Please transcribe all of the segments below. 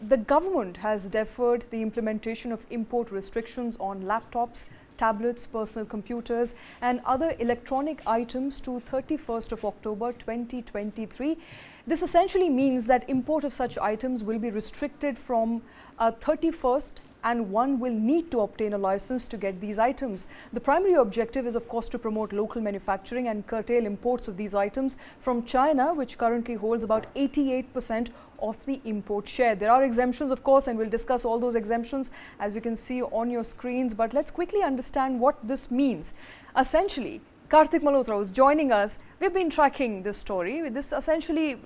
the government has deferred the implementation of import restrictions on laptops, tablets, personal computers and other electronic items to 31st of October 2023. This essentially means that import of such items will be restricted from 31st, and one will need to obtain a license to get these items. The primary objective is of course to promote local manufacturing and curtail imports of these items from China, which currently holds about 88% of the import share. There are exemptions of course, and we'll discuss all those exemptions as you can see on your screens, but let's quickly understand what this means. Essentially, Karthik Malhotra is joining us. We've been tracking this story. This essentially,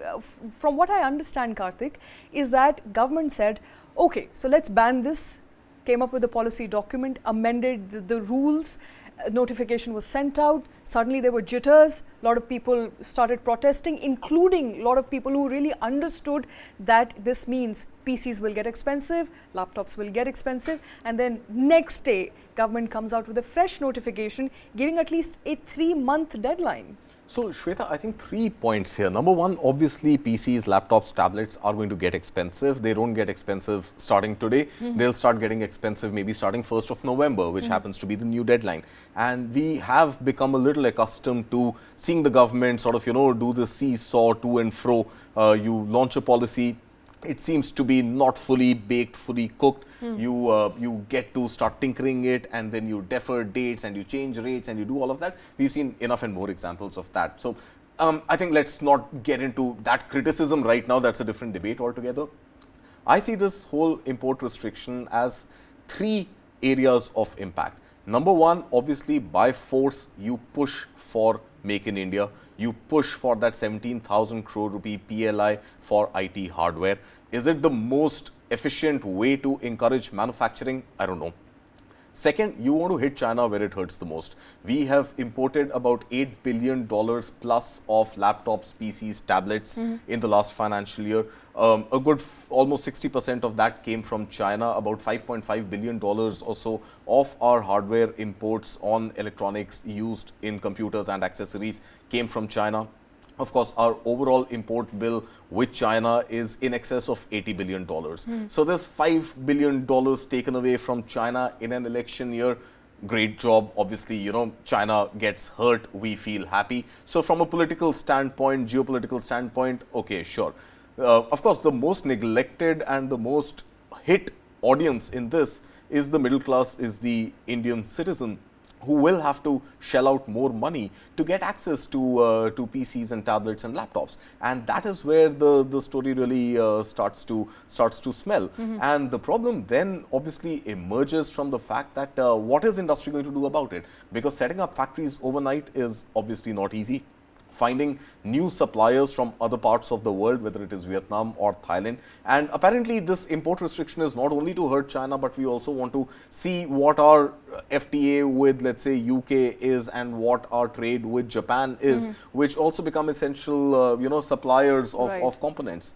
from what I understand, Karthik, is that government said, okay, so let's ban this, came up with a policy document, amended the rules, notification was sent out, suddenly there were jitters, a lot of people started protesting, including a lot of people who really understood that this means PCs will get expensive, laptops will get expensive, and then next day government comes out with a fresh notification giving at least a 3-month deadline. So, Shweta, I think 3 points here. Number one, obviously PCs, laptops, tablets are going to get expensive. They don't get expensive starting today. They'll start getting expensive maybe starting 1st of November, which happens to be the new deadline. And we have become a little accustomed to seeing the government sort of, do the seesaw to and fro. You launch a policy. It seems to be not fully baked, fully cooked. You get to start tinkering it, and then you defer dates and you change rates and you do all of that. We've seen enough and more examples of that. So I think let's not get into that criticism right now. That's a different debate altogether. I see this whole import restriction as 3 areas of impact. Number one, obviously by force you push for Make in India. You push for that 17,000 crore rupee PLI for IT hardware. Is it the most efficient way to encourage manufacturing? I don't know. Second, you want to hit China where it hurts the most. We have imported about $8 billion plus of laptops, PCs, tablets in the last financial year. A good almost 60% of that came from China. About $5.5 billion or so of our hardware imports on electronics used in computers and accessories came from China. Of course, our overall import bill with China is in excess of $80 billion. So there's $5 billion taken away from China in an election year. Great job. Obviously, China gets hurt, we feel happy. So from a political standpoint, geopolitical standpoint, okay, sure. Of course, the most neglected and the most hit audience in this is the middle class, is the Indian citizen, who will have to shell out more money to get access to PCs and tablets and laptops. And that is where the story really starts to smell. And the problem then obviously emerges from the fact that what is industry going to do about it? Because setting up factories overnight is obviously not easy. Finding new suppliers from other parts of the world, whether it is Vietnam or Thailand. And apparently this import restriction is not only to hurt China, but we also want to see what our FTA with, let's say, UK is and what our trade with Japan is, which also become essential, suppliers of components.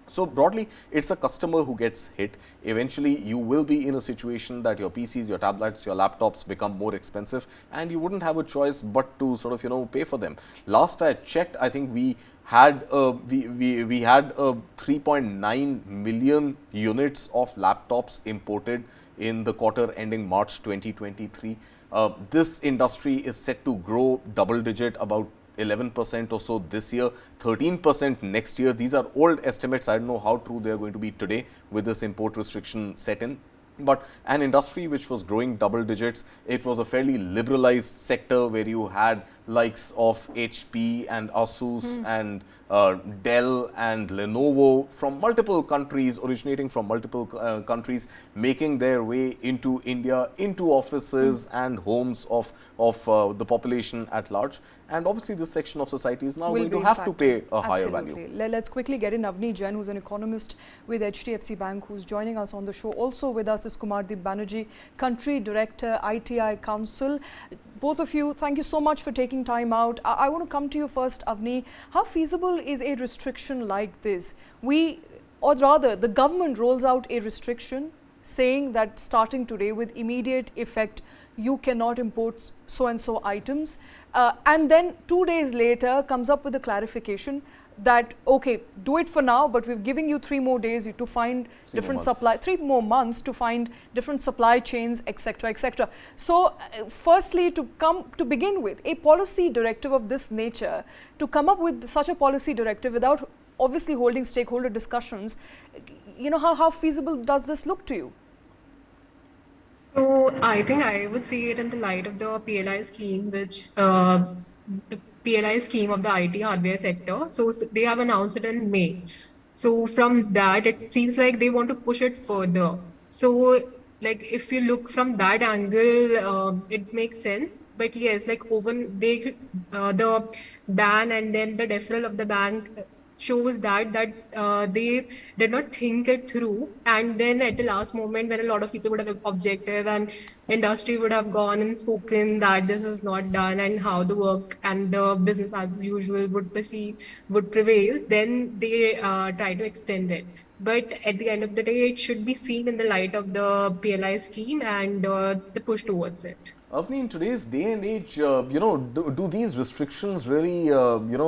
So broadly, it's a customer who gets hit. Eventually, you will be in a situation that your PCs, your tablets, your laptops become more expensive, and you wouldn't have a choice but to sort of, pay for them. Last I checked, I think we had 3.9 million units of laptops imported in the quarter ending March 2023. This industry is set to grow double digit, about 11% or so this year, 13% next year. These are old estimates. I don't know how true they are going to be today with this import restriction set in. But an industry which was growing double digits, it was a fairly liberalized sector where you had likes of HP and Asus and Dell and Lenovo from multiple countries, originating from multiple countries, making their way into India, into offices and homes of the population at large. And obviously this section of society is now going to have to pay a higher value. Let's quickly get in Avni Jain, who's an economist with HDFC Bank, who's joining us on the show. Also with us is Kumardeep Banerjee, Country Director, ITI Council. Both of you, thank you so much for taking time out. I want to come to you first, Avni. How feasible is a restriction like this? Or rather, the government rolls out a restriction saying that starting today with immediate effect, you cannot import so and so items. And then 2 days later comes up with a clarification. that, okay, do it for now, but we're giving you 3 more days to find different supply, 3 more months to find different supply chains, etc., etc. So, firstly, to begin with, a policy directive of this nature, to come up with such a policy directive without obviously holding stakeholder discussions, how feasible does this look to you? So I think I would see it in the light of the PLI scheme, which the PLI scheme of the IT hardware sector. So they have announced it in May. So from that, it seems like they want to push it further. So like if you look from that angle, it makes sense. But yes, like the ban and then the deferral of the bank shows that they did not think it through, and then at the last moment when a lot of people would have objected and industry would have gone and spoken that this is not done and how the work and the business as usual would prevail, then they try to extend it. But at the end of the day, it should be seen in the light of the PLI scheme and the push towards it. Avni, in today's day and age, do these restrictions really,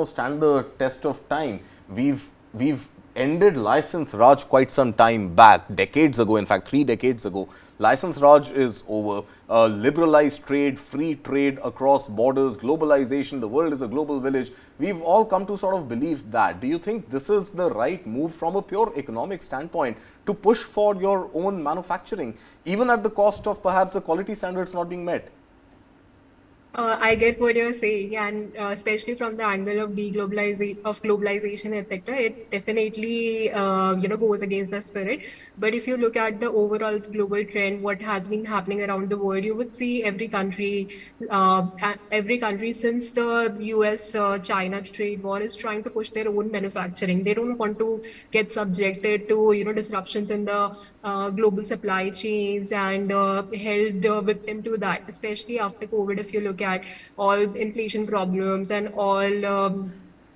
stand the test of time? We've ended license Raj quite some time back, decades ago. In fact, 3 decades ago, license Raj is over. Liberalized trade, free trade across borders, globalization. The world is a global village. We've all come to sort of believe that. Do you think this is the right move from a pure economic standpoint to push for your own manufacturing, even at the cost of perhaps the quality standards not being met? I get what you're saying, and especially from the angle of globalization, etc. It definitely goes against the spirit. But if you look at the overall global trend, what has been happening around the world, you would see every country since the U.S. China trade war is trying to push their own manufacturing. They don't want to get subjected to disruptions in the global supply chains and held victim to that, especially after COVID. If you look at all inflation problems and all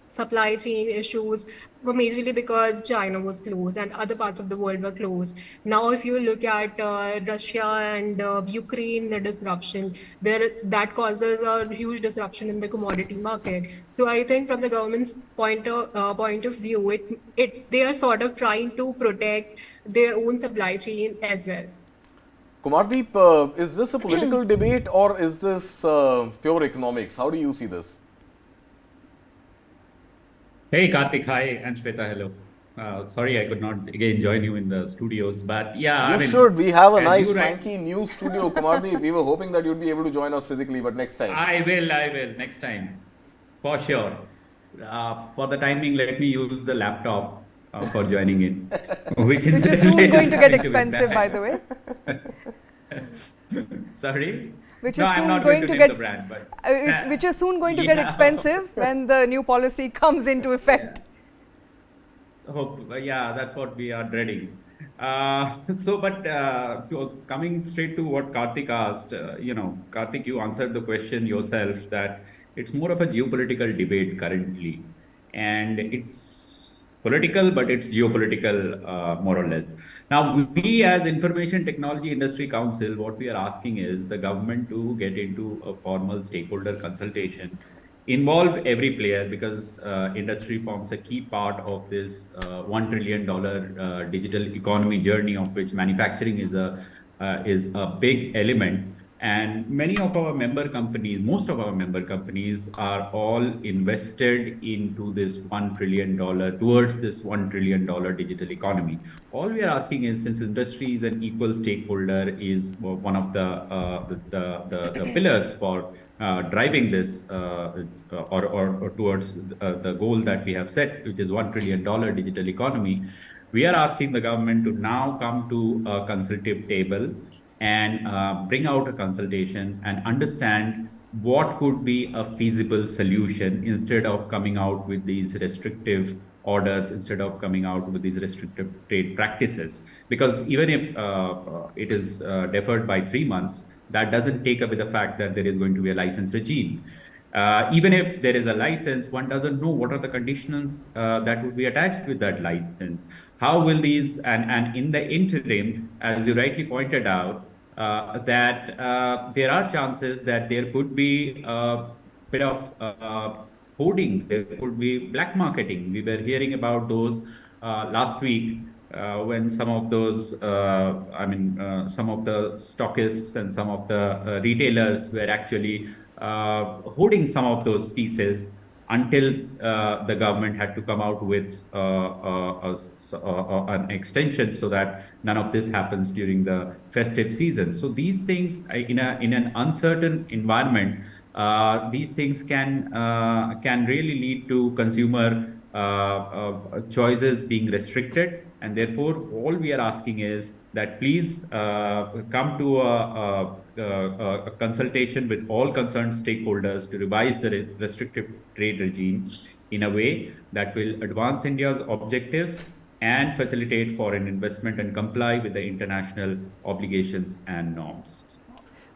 supply chain issues were majorly because China was closed and other parts of the world were closed. Now, if you look at Russia and Ukraine disruption, that causes a huge disruption in the commodity market. So I think from the government's point of view, they are sort of trying to protect their own supply chain as well. Kumardeep, is this a political debate or is this pure economics? How do you see this? Hey Karthik, hi, and Shweta, hello. Sorry I could not again join you in the studios, but yeah, You I mean, should. We have a as nice, you right, swanky new studio, Kumardeep. We were hoping that you'd be able to join us physically, but next time. I will, next time, for sure. For the timing, let me use the laptop for joining in, which Which is incidentally soon going is to get having to be expensive, by back. the way. Sorry? Which No, is I'm soon not going going to to name the get brand, but which is soon going to get yeah, expensive when the new policy comes into effect. yeah. Hope, yeah, that's what we are dreading. Coming straight to what Karthik asked, Karthik, you answered the question yourself that it's more of a geopolitical debate currently, and it's political, but it's geopolitical, more or less. Now, we as Information Technology Industry Council, what we are asking is the government to get into a formal stakeholder consultation, involve every player, because industry forms a key part of this $1 trillion digital economy journey, of which manufacturing is a big element. And many of our member companies, most of our member companies are all invested into this $1 trillion, towards this $1 trillion digital economy. All we are asking is, since industry is an equal stakeholder, is one of the pillars for driving this or towards the goal that we have set, which is $1 trillion digital economy. We are asking the government to now come to a consultative table and bring out a consultation and understand what could be a feasible solution, instead of coming out with these restrictive orders, instead of coming out with these restrictive trade practices. Because even if it is deferred by 3 months, that doesn't take away the fact that there is going to be a license regime. Even if there is a license, one doesn't know what are the conditions that would be attached with that license. How will these, and in the interim, as you rightly pointed out, that there are chances that there could be a bit of hoarding, there could be black marketing. We were hearing about those last week when some of those, some of the stockists and some of the retailers were actually hoarding some of those pieces until the government had to come out with an extension so that none of this happens during the festive season. So these things, in an uncertain environment, these things can really lead to consumer choices being restricted, and therefore all we are asking is that please come to a consultation with all concerned stakeholders to revise the restrictive trade regime in a way that will advance India's objectives and facilitate foreign investment and comply with the international obligations and norms.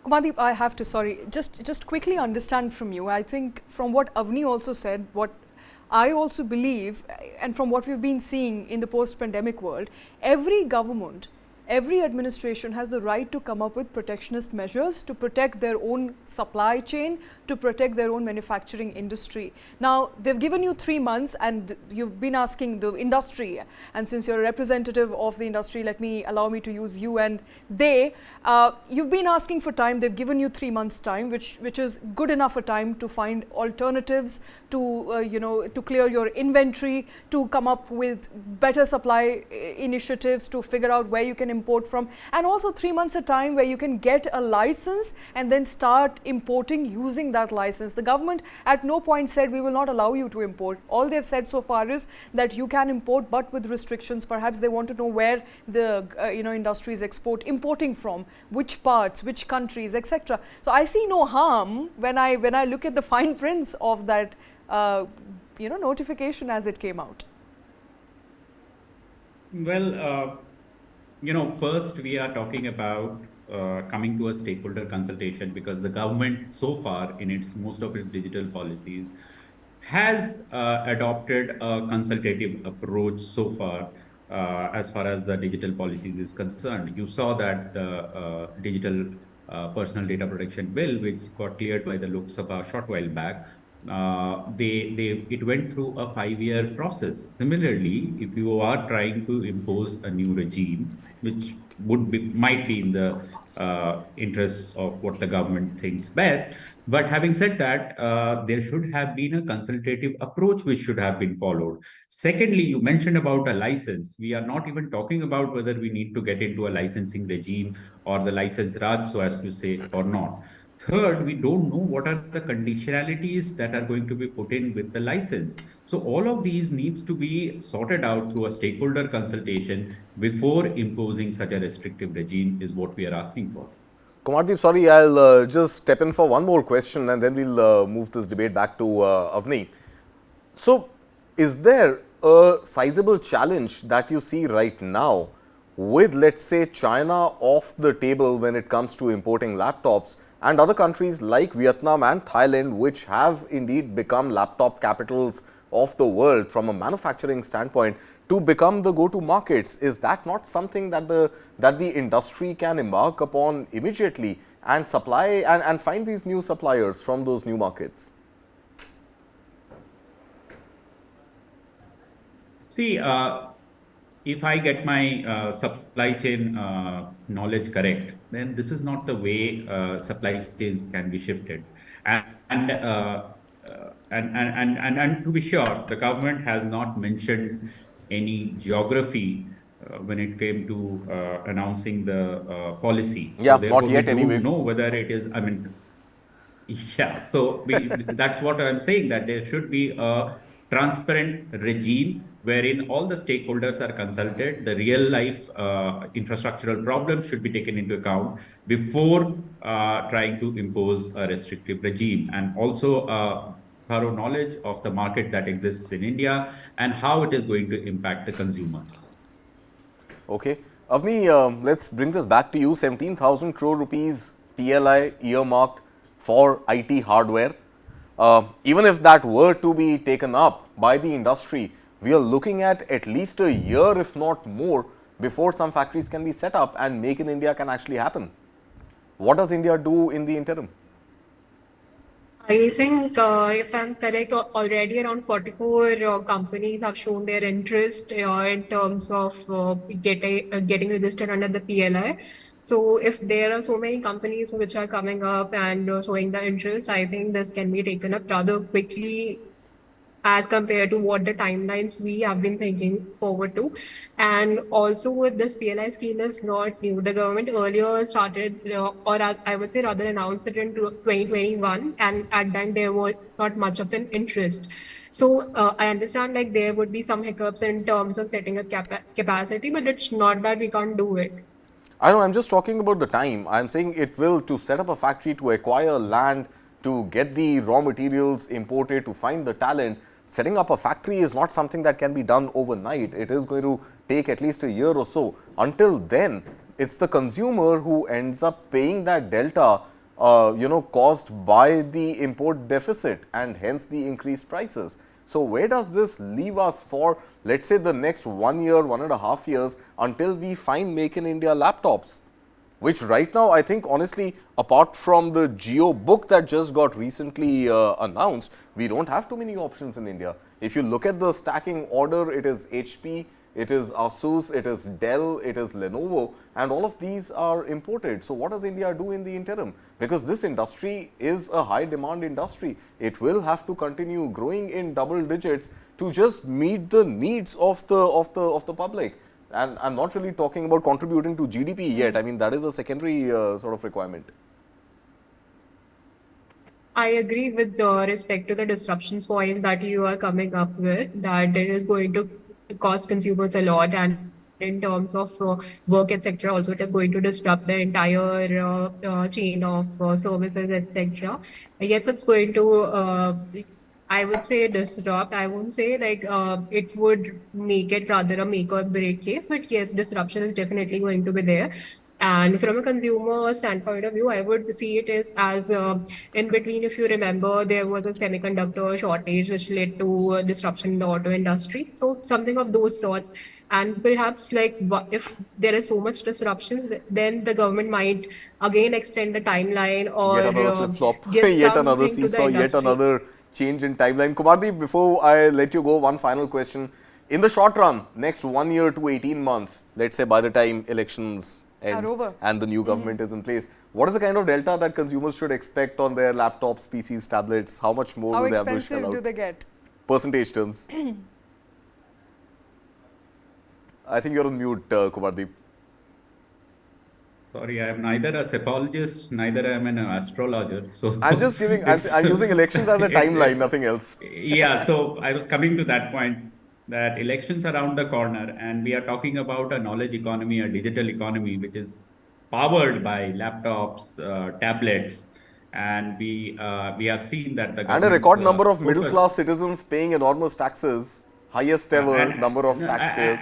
Kumadeep, I have to, sorry, just quickly understand from you. I think from what Avni also said, what I also believe, and from what we've been seeing in the post-pandemic world, every government, every administration has the right to come up with protectionist measures to protect their own supply chain, to protect their own manufacturing industry. Now, they've given you 3 months and you've been asking the industry, and since you're a representative of the industry, allow me to use you and they. You've been asking for time, they've given you 3 months time, which is good enough a time to find alternatives, to to clear your inventory, to come up with better supply initiatives, to figure out where you can import from, and also 3 months a time where you can get a license and then start importing using that license. The government at no point said we will not allow you to import. All they've said so far is that you can import, but with restrictions. Perhaps they want to know where the industry is importing from, which parts, which countries, etc. So I see no harm when I look at the fine prints of that notification as it came out. Well, first we are talking about coming to a stakeholder consultation, because the government so far in most of its digital policies has adopted a consultative approach so far as the digital policies is concerned. You saw that the digital personal data protection bill, which got cleared by the Lok Sabha a short while back, it went through a 5-year process. Similarly, if you are trying to impose a new regime, which might be in the interests of what the government thinks best, but having said that, there should have been a consultative approach which should have been followed. Secondly, you mentioned about a license. We are not even talking about whether we need to get into a licensing regime or the license Raj, so as to say, or not. Third, we don't know what are the conditionalities that are going to be put in with the license. So all of these needs to be sorted out through a stakeholder consultation before imposing such a restrictive regime is what we are asking for. Kumardeep, sorry, I'll just step in for one more question and then we'll move this debate back to Avni. So, is there a sizable challenge that you see right now with, let's say, China off the table when it comes to importing laptops, and other countries like Vietnam and Thailand, which have indeed become laptop capitals of the world from a manufacturing standpoint, to become the go-to markets? Is that not something that the industry can embark upon immediately and supply and find these new suppliers from those new markets? See, if I get my supply chain knowledge correct, then this is not the way supply chains can be shifted. And to be sure, the government has not mentioned any geography when it came to announcing the policy. So yeah, not yet anyway. We don't know whether it is, yeah, so that's what I'm saying, that there should be a transparent regime wherein all the stakeholders are consulted. The real life infrastructural problems should be taken into account before trying to impose a restrictive regime, and also thorough knowledge of the market that exists in India and how it is going to impact the consumers. Okay. Avni, let's bring this back to you. 17,000 crore rupees PLI earmarked for IT hardware. Even if that were to be taken up by the industry, we are looking at least a year, if not more, before some factories can be set up and Make in India can actually happen. What does India do in the interim? I think, if I'm correct, already around 44 companies have shown their interest in terms of getting registered under the PLI. So, if there are so many companies which are coming up and showing the interest, I think this can be taken up rather quickly as compared to what the timelines we have been thinking forward to. And also with this PLI scheme is not new. The government earlier started, or I would say rather announced it in 2021, and at that there was not much of an interest. So I understand like there would be some hiccups in terms of setting a capacity, but it's not that we can't do it. I know, I'm just talking about the time. I'm saying it will, to set up a factory, to acquire land, to get the raw materials imported, to find the talent. Setting up a factory is not something that can be done overnight. It is going to take at least a year or so. Until then, it's the consumer who ends up paying that delta, caused by the import deficit and hence the increased prices. So, where does this leave us for, let's say, the next 1 year, 1.5 years, until we find Make in India laptops? Which right now, I think honestly, apart from the Geo book that just got recently announced, we don't have too many options in India. If you look at the stacking order, it is HP, it is Asus, it is Dell, it is Lenovo, and all of these are imported. So, what does India do in the interim? Because this industry is a high demand industry. It will have to continue growing in double digits to just meet the needs of the public. And I'm not really talking about contributing to GDP yet. I mean, that is a secondary sort of requirement. I agree with respect to the disruptions point that you are coming up with, that it is going to cost consumers a lot, and in terms of work, etc., also it is going to disrupt the entire chain of services, etc. Yes, it's going to. I would say disrupt. I won't say like it would make it rather a make or break case, but yes, disruption is definitely going to be there. And from a consumer standpoint of view, I would see it as in between. If you remember, there was a semiconductor shortage which led to disruption in the auto industry. So something of those sorts. And perhaps like if there is so much disruptions, then the government might again extend the timeline Yet or another flip flop, give yet another something to the seesaw, yet industry. another change in timeline. Kumardeep, before I let you go, one final question. In the short run, next 1 year to 18 months, let's say by the time elections end over and the new government is in place, what is the kind of delta that consumers should expect on their laptops, PCs, tablets? How much more How will they have to shell expensive out? do they get? Percentage terms. I think you're on mute, Kumardeep. Sorry, I am neither a cephalogist, neither am an astrologer. So I'm just giving, it's I'm using elections as a timeline, nothing else. yeah. So I was coming to that point that elections are around the corner, and we are talking about a knowledge economy, a digital economy, which is powered by laptops, tablets, and we have seen that the And a government's record number of middle focus. class citizens paying enormous taxes, highest ever number of taxpayers.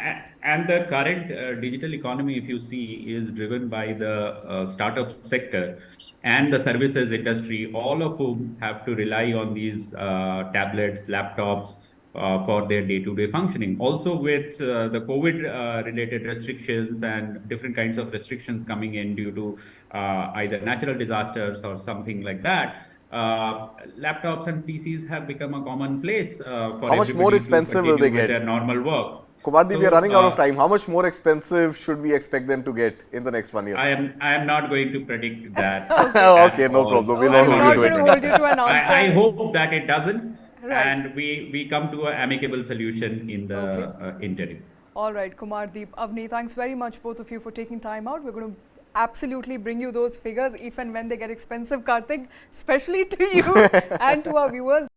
And the current digital economy, if you see, is driven by the startup sector and the services industry, all of whom have to rely on these tablets, laptops for their day-to-day functioning. Also, with the COVID-related restrictions and different kinds of restrictions coming in due to either natural disasters or something like that, laptops and PCs have become a commonplace for How much more everybody to expensive will they continue with get? their normal work. Kumardeep, we are So running out of time. How much more expensive should we expect them to get in the next 1 year? I am not going to predict that Okay, at no all. problem. We'll Okay, not I'm hold we're you not to going it. to hold you to an answer. I hope that it doesn't, Right. and we come to an amicable solution in the interim. All right, Kumardeep, Avni, thanks very much both of you for taking time out. We're going to absolutely bring you those figures if and when they get expensive, Karthik, especially to you and to our viewers.